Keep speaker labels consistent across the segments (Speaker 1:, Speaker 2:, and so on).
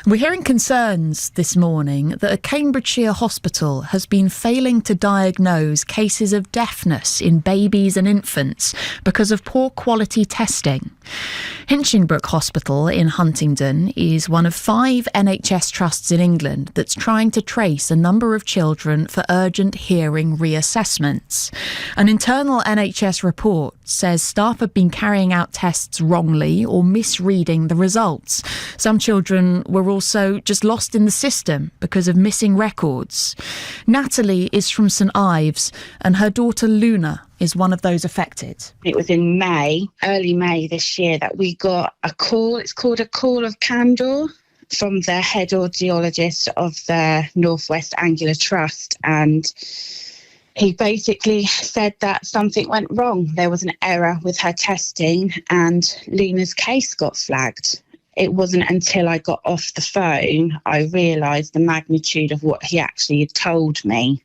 Speaker 1: We're hearing concerns this morning that a Cambridgeshire hospital has been failing to diagnose cases of deafness in babies and infants because of poor quality testing. Hinchingbrooke Hospital in Huntingdon is one of 5 NHS trusts in England that's trying to trace a number of children for urgent hearing reassessments. An internal NHS report says staff have been carrying out tests wrongly or misreading the results. Some children were also just lost in the system because of missing records. Natalie is from St Ives and her daughter Luna is one of those affected.
Speaker 2: It was in May, early May this year, that we got a call. It's called a call of candour from the head audiologist of the North West Angli-Ear Trust, and he basically said that something went wrong. There was an error with her testing and Luna's case got flagged. It wasn't until I got off the phone I realised the magnitude of what he actually had told me.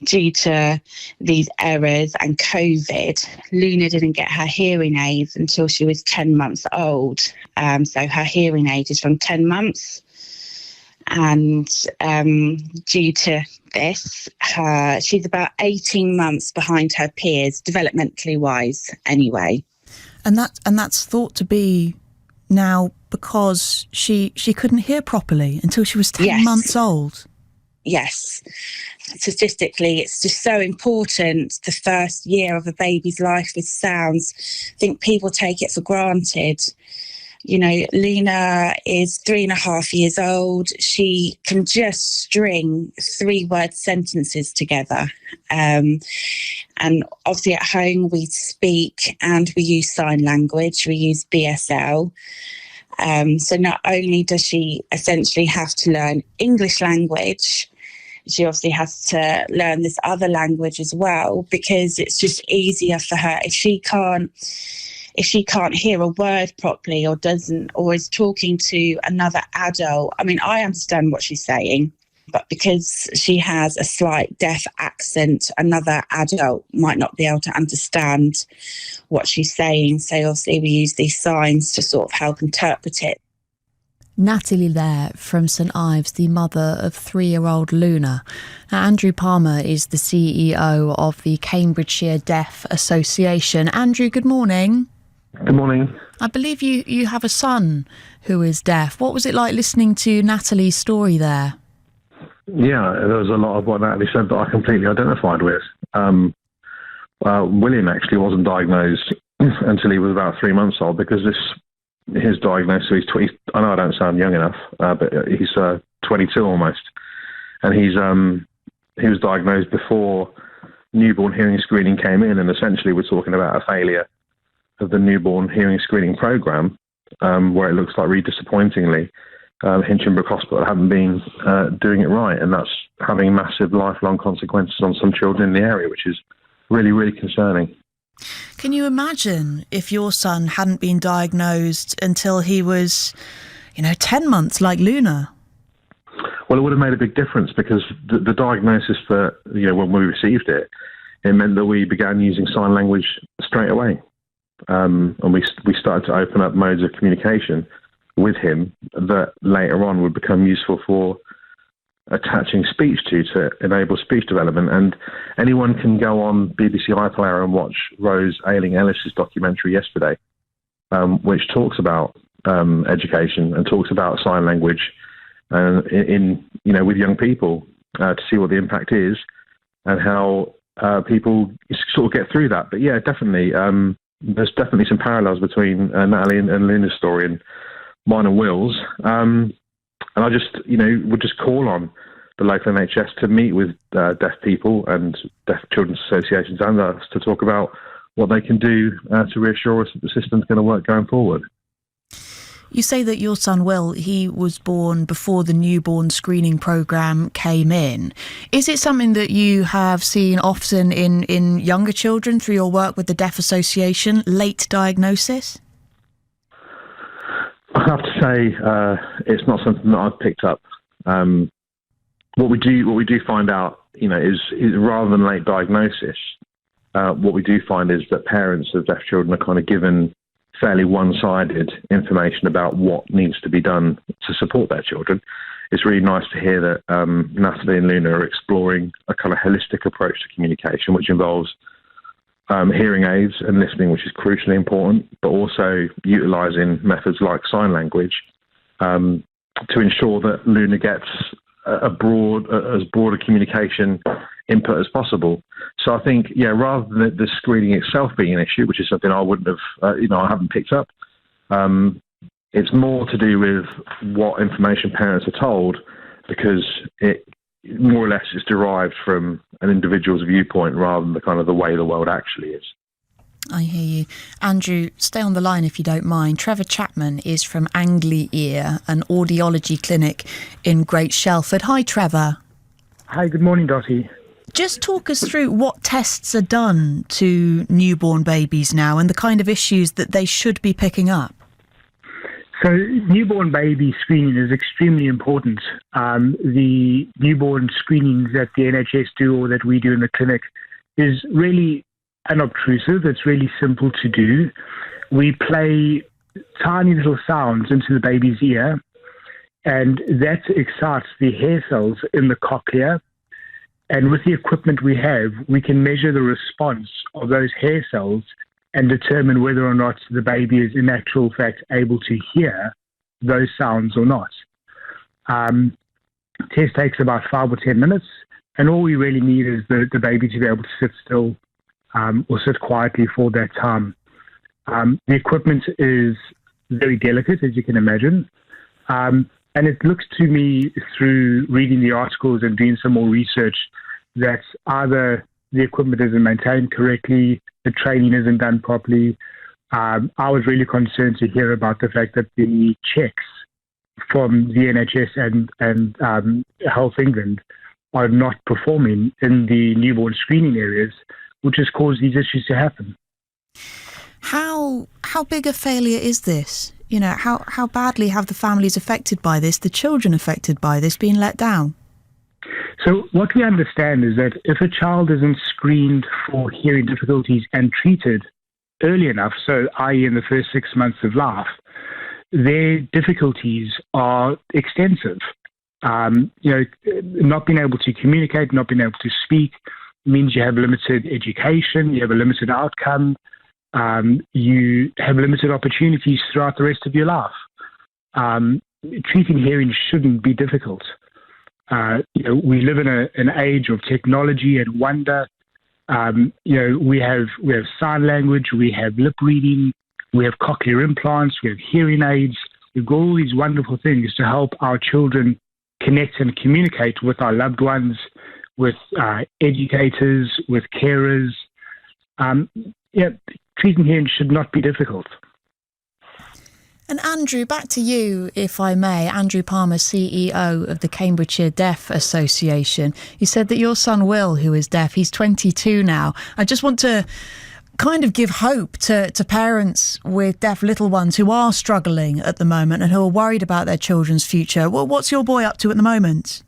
Speaker 2: Due to these errors and COVID, Luna didn't get her hearing aids until she was 10 months old. So her hearing aid is from 10 months. And due to this, she's about 18 months behind her peers, developmentally wise anyway.
Speaker 1: And that's thought to be now because she couldn't hear properly until she was 10 months old.
Speaker 2: Yes. Statistically, it's just so important, the first year of a baby's life with sounds. I think people take it for granted. You know, Luna is 3.5 years old. She can just string 3-word sentences together. And obviously at home we speak and we use sign language, we use BSL. So not only does she essentially have to learn English language, she obviously has to learn this other language as well, because it's just easier for her if she can't hear a word properly or is talking to another adult. I mean, I understand what she's saying, but because she has a slight deaf accent, another adult might not be able to understand what she's saying. So obviously we use these signs to sort of help interpret it.
Speaker 1: Natalie there from St Ives, the mother of 3-year-old Luna. Now, Andrew Palmer is the CEO of the Cambridgeshire Deaf Association. Andrew, good morning.
Speaker 3: Good morning.
Speaker 1: I believe you have a son who is deaf. What was it like listening to Natalie's story there?
Speaker 3: Yeah, there was a lot of what Natalie said that I completely identified with. William actually wasn't diagnosed until he was about 3 months old, because his diagnosis, I know I don't sound young enough, but he's 22 almost. And he was diagnosed before newborn hearing screening came in, and essentially we're talking about a failure of the newborn hearing screening programme, where it looks like, really disappointingly, Hinchingbrooke Hospital haven't been doing it right, and that's having massive lifelong consequences on some children in the area, which is really, really concerning.
Speaker 1: Can you imagine if your son hadn't been diagnosed until he was, 10 months like Luna?
Speaker 3: Well, it would have made a big difference, because the diagnosis that, when we received it, it meant that we began using sign language straight away. And we started to open up modes of communication with him that later on would become useful for attaching speech to enable speech development. And anyone can go on BBC iPlayer and watch Rose Ayling-Ellis's documentary yesterday, which talks about education and talks about sign language with young people, to see what the impact is and how people sort of get through that. But yeah, definitely, there's definitely some parallels between Natalie and Luna's story and mine and Will's. And I just, would just call on the local NHS to meet with deaf people and deaf children's associations and us to talk about what they can do to reassure us that the system's going to work going forward.
Speaker 1: You say that your son Will, he was born before the newborn screening programme came in. Is it something that you have seen often in younger children through your work with the Deaf Association, late diagnosis?
Speaker 3: I have to say it's not something that I've picked up. What we do find out, is rather than late diagnosis, what we do find is that parents of deaf children are kind of given fairly one-sided information about what needs to be done to support their children. It's really nice to hear that Natalie and Luna are exploring a kind of holistic approach to communication, which involves hearing aids and listening, which is crucially important, but also utilising methods like sign language to ensure that Luna gets as broad a communication input as possible. So I think, rather than the screening itself being an issue, which is something I wouldn't have, I haven't picked up, it's more to do with what information parents are told, because it more or less is derived from an individual's viewpoint rather than the kind of the way the world actually is.
Speaker 1: I hear you. Andrew, stay on the line if you don't mind. Trevor Chapman is from Angli-Ear, an audiology clinic in Great Shelford. Hi, Trevor.
Speaker 4: Hi, good morning, Dottie.
Speaker 1: Just talk us through what tests are done to newborn babies now and the kind of issues that they should be picking up.
Speaker 4: So newborn baby screening is extremely important. The newborn screenings that the NHS do or that we do in the clinic is really unobtrusive. It's really simple to do. We play tiny little sounds into the baby's ear, and that excites the hair cells in the cochlea. And with the equipment we have, we can measure the response of those hair cells and determine whether or not the baby is in actual fact able to hear those sounds or not. Test takes about 5 or 10 minutes, and all we really need is the baby to be able to sit still or sit quietly for that time. The equipment is very delicate, as you can imagine, and it looks to me, through reading the articles and doing some more research, that either the equipment isn't maintained correctly, the training isn't done properly. I was really concerned to hear about the fact that the checks from the NHS and Health England are not performing in the newborn screening areas, which has caused these issues to happen.
Speaker 1: How big a failure is this? You know, how badly have the families affected by this, the children affected by this, been let down?
Speaker 4: So what we understand is that if a child isn't screened for hearing difficulties and treated early enough, so i.e. in the first 6 months of life, their difficulties are extensive. Not being able to communicate, not being able to speak means you have limited education, you have a limited outcome, you have limited opportunities throughout the rest of your life. Treating hearing shouldn't be difficult. We live in an age of technology and wonder. We have sign language, we have lip reading, we have cochlear implants, we have hearing aids. We've got all these wonderful things to help our children connect and communicate with our loved ones, with educators, with carers. Treating hearing should not be difficult.
Speaker 1: And Andrew, back to you, if I may. Andrew Palmer, CEO of the Cambridgeshire Deaf Association. You said that your son Will, who is deaf, he's 22 now. I just want to kind of give hope to parents with deaf little ones who are struggling at the moment and who are worried about their children's future. Well, what's your boy up to at the moment?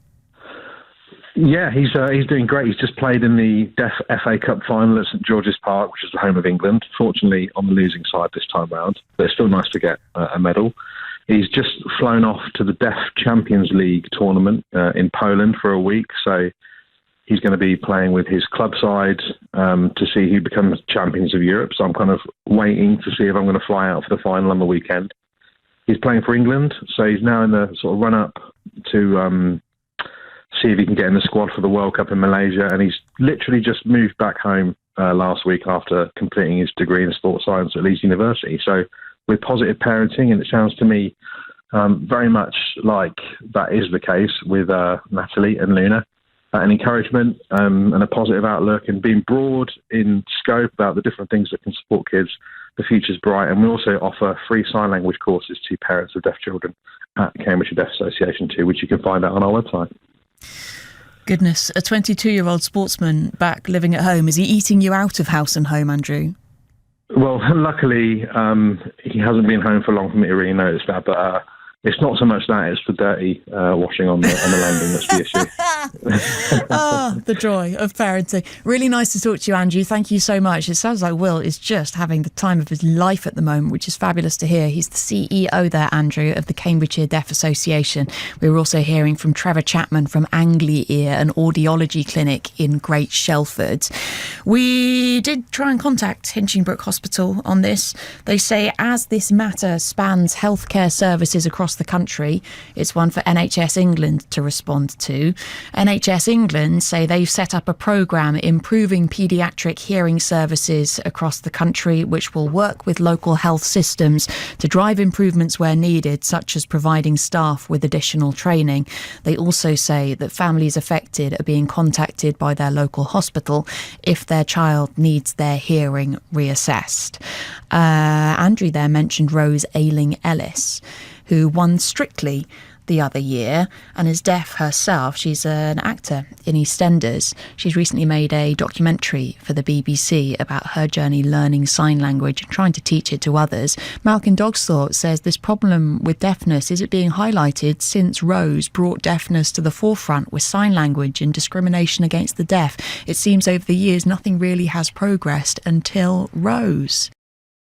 Speaker 3: Yeah, he's doing great. He's just played in the Deaf FA Cup final at St George's Park, which is the home of England. Fortunately, on the losing side this time round, but it's still nice to get a medal. He's just flown off to the Deaf Champions League tournament in Poland for a week, so he's going to be playing with his club side to see who becomes champions of Europe. So I'm kind of waiting to see if I'm going to fly out for the final on the weekend. He's playing for England, so he's now in the sort of run-up to see if he can get in the squad for the World Cup in Malaysia. And he's literally just moved back home last week after completing his degree in sports science at Leeds University. So with positive parenting, and it sounds to me very much like that is the case with Natalie and Luna, and encouragement and a positive outlook and being broad in scope about the different things that can support kids, the future's bright. And we also offer free sign language courses to parents of deaf children at Cambridgeshire Deaf Association too, which you can find out on our website.
Speaker 1: Goodness, a 22-year-old sportsman back living at home. Is he eating you out of house and home, Andrew?
Speaker 3: Well, luckily, he hasn't been home for long for me to really notice that, but it's not so much that, it's the dirty washing on the landing that's the issue.
Speaker 1: The joy of parenting. Really nice to talk to you, Andrew. Thank you so much. It sounds like Will is just having the time of his life at the moment, which is fabulous to hear. He's the CEO there, Andrew, of the Cambridgeshire Deaf Association. We were also hearing from Trevor Chapman from Angli-Ear, an audiology clinic in Great Shelford. We did try and contact Hinchingbrooke Hospital on this. They say as this matter spans healthcare services across the country, it's one for NHS England to respond to. NHS England say they've set up a programme improving paediatric hearing services across the country, which will work with local health systems to drive improvements where needed, such as providing staff with additional training. They also say that families affected are being contacted by their local hospital if their child needs their hearing reassessed. Andrew there mentioned Rose Ayling-Ellis, who won Strictly the other year and is deaf herself. She's an actor in EastEnders. She's recently made a documentary for the BBC about her journey learning sign language and trying to teach it to others. Malcolm Dogsthorpe says this problem with deafness isn't being highlighted since Rose brought deafness to the forefront with sign language and discrimination against the deaf. It seems over the years nothing really has progressed until Rose.